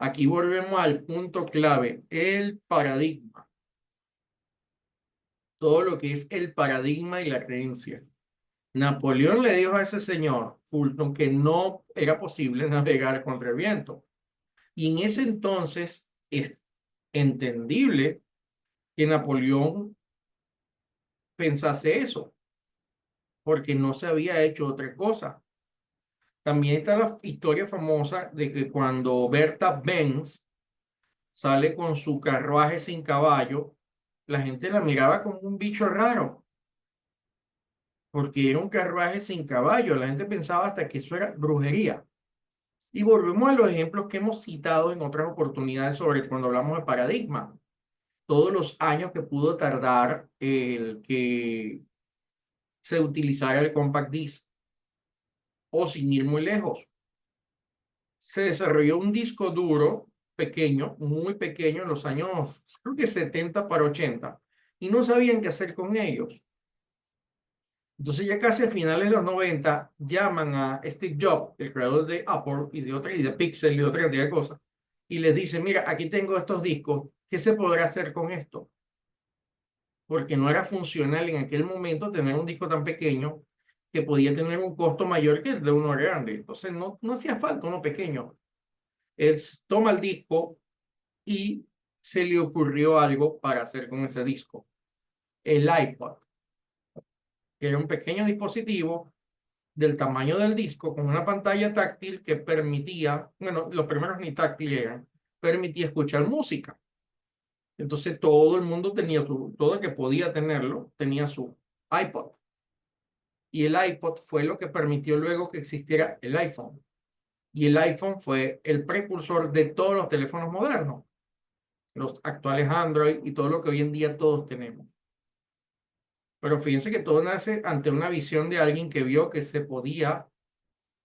Aquí volvemos al punto clave, el paradigma. Todo lo que es el paradigma y la creencia. Napoleón le dijo a ese señor, Fulton, que no era posible navegar contra el viento. Y en ese entonces es entendible que Napoleón pensase eso, porque no se había hecho otra cosa. También está la historia famosa de que cuando Berta Benz sale con su carruaje sin caballo, la gente la miraba como un bicho raro, porque era un carruaje sin caballo. La gente pensaba hasta que eso era brujería. Y volvemos a los ejemplos que hemos citado en otras oportunidades sobre cuando hablamos de paradigma. Todos los años que pudo tardar el que se utilizara el compact disc, o sin ir muy lejos, se desarrolló un disco duro pequeño, muy pequeño, en los años, creo que 70 para 80, y no sabían qué hacer con ellos. Entonces ya casi a finales de los 90 llaman a Steve Jobs, el creador de Apple y de Pixel y de otra cantidad de cosas, y les dice, mira, aquí tengo estos discos, ¿qué se podrá hacer con esto? Porque no era funcional en aquel momento tener un disco tan pequeño que podía tener un costo mayor que el de uno grande. Entonces no hacía falta uno pequeño. Él toma el disco y se le ocurrió algo para hacer con ese disco. El iPod, que era un pequeño dispositivo del tamaño del disco con una pantalla táctil que permitía, bueno, los primeros ni táctil eran, permitía escuchar música. Entonces todo el mundo tenía, todo el que podía tenerlo, tenía su iPod. Y el iPod fue lo que permitió luego que existiera el iPhone. Y el iPhone fue el precursor de todos los teléfonos modernos, los actuales Android y todo lo que hoy en día todos tenemos. Pero fíjense que todo nace ante una visión de alguien que vio que se podía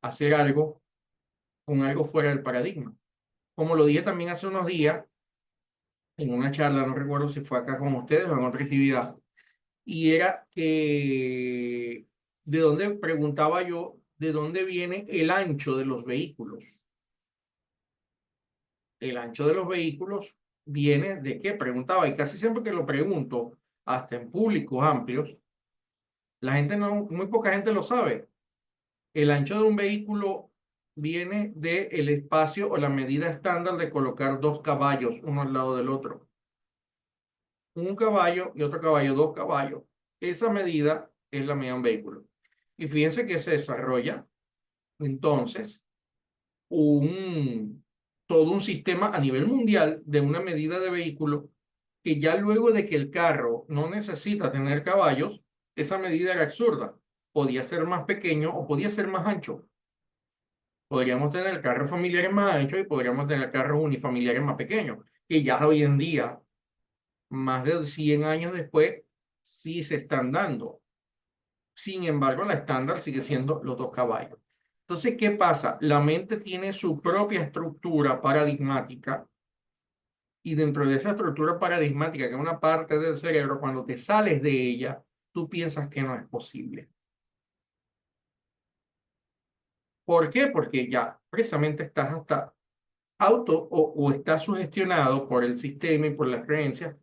hacer algo con algo fuera del paradigma. Como lo dije también hace unos días en una charla, no recuerdo si fue acá con ustedes o en otra actividad, y era que de dónde preguntaba yo, de dónde viene el ancho de los vehículos. El ancho de los vehículos viene de qué, preguntaba, y casi siempre que lo pregunto, hasta en públicos amplios, la gente no, muy poca gente lo sabe. El ancho de un vehículo viene del espacio o la medida estándar de colocar dos caballos uno al lado del otro. Un caballo y otro caballo, dos caballos. Esa medida es la medida de un vehículo. Y fíjense que se desarrolla entonces un, todo un sistema a nivel mundial de una medida de vehículo que ya luego de que el carro no necesita tener caballos, esa medida era absurda. Podía ser más pequeño o podía ser más ancho. Podríamos tener carros familiares más anchos y podríamos tener carros unifamiliares más pequeños, que ya hoy en día, más de 100 años después, sí se están dando. Sin embargo, la estándar sigue siendo los dos caballos. Entonces, ¿qué pasa? La mente tiene su propia estructura paradigmática y dentro de esa estructura paradigmática, que es una parte del cerebro, cuando te sales de ella, tú piensas que no es posible. ¿Por qué? Porque ya precisamente estás hasta o estás sugestionado por el sistema y por las creencias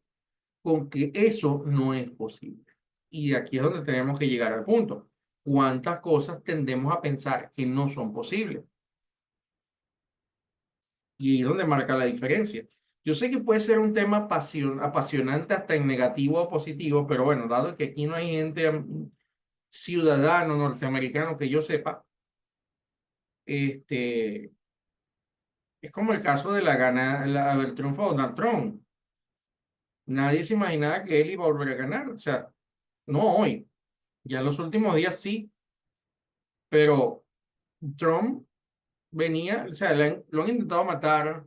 con que eso no es posible. Y aquí es donde tenemos que llegar al punto. ¿Cuántas cosas tendemos a pensar que no son posibles? Y ahí es donde marca la diferencia. Yo sé que puede ser un tema apasionante hasta en negativo o positivo, pero bueno, dado que aquí no hay gente, ciudadano norteamericano que yo sepa, este, es como el caso de del triunfo de Donald Trump. Nadie se imaginaba que él iba a volver a ganar. O sea, no hoy, ya en los últimos días sí, pero Trump venía, o sea, lo han intentado matar,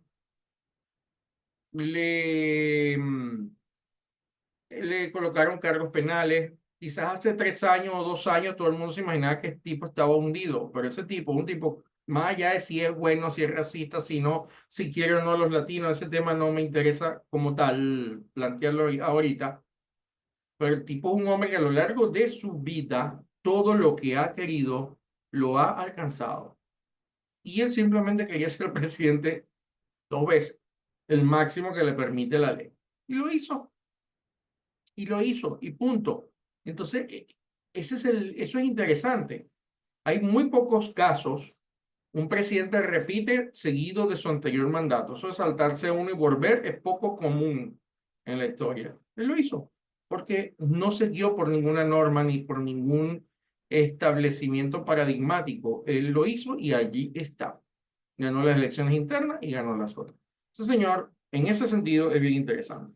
le, le colocaron cargos penales. Quizás hace 3 años o 2 años todo el mundo se imaginaba que este tipo estaba hundido, pero ese tipo, un tipo, más allá de si es bueno, si es racista, si no, si quiere o no los latinos, ese tema no me interesa como tal plantearlo ahorita, pero el tipo es un hombre que a lo largo de su vida, todo lo que ha querido, lo ha alcanzado. Y él simplemente quería ser presidente 2 veces, el máximo que le permite la ley. Y lo hizo, y punto. Entonces, eso es interesante. Hay muy pocos casos. Un presidente repite seguido de su anterior mandato. Eso de saltarse uno y volver es poco común en la historia. Él lo hizo porque no se guió por ninguna norma ni por ningún establecimiento paradigmático. Él lo hizo y allí está. Ganó las elecciones internas y ganó las otras. Ese señor, en ese sentido, es bien interesante.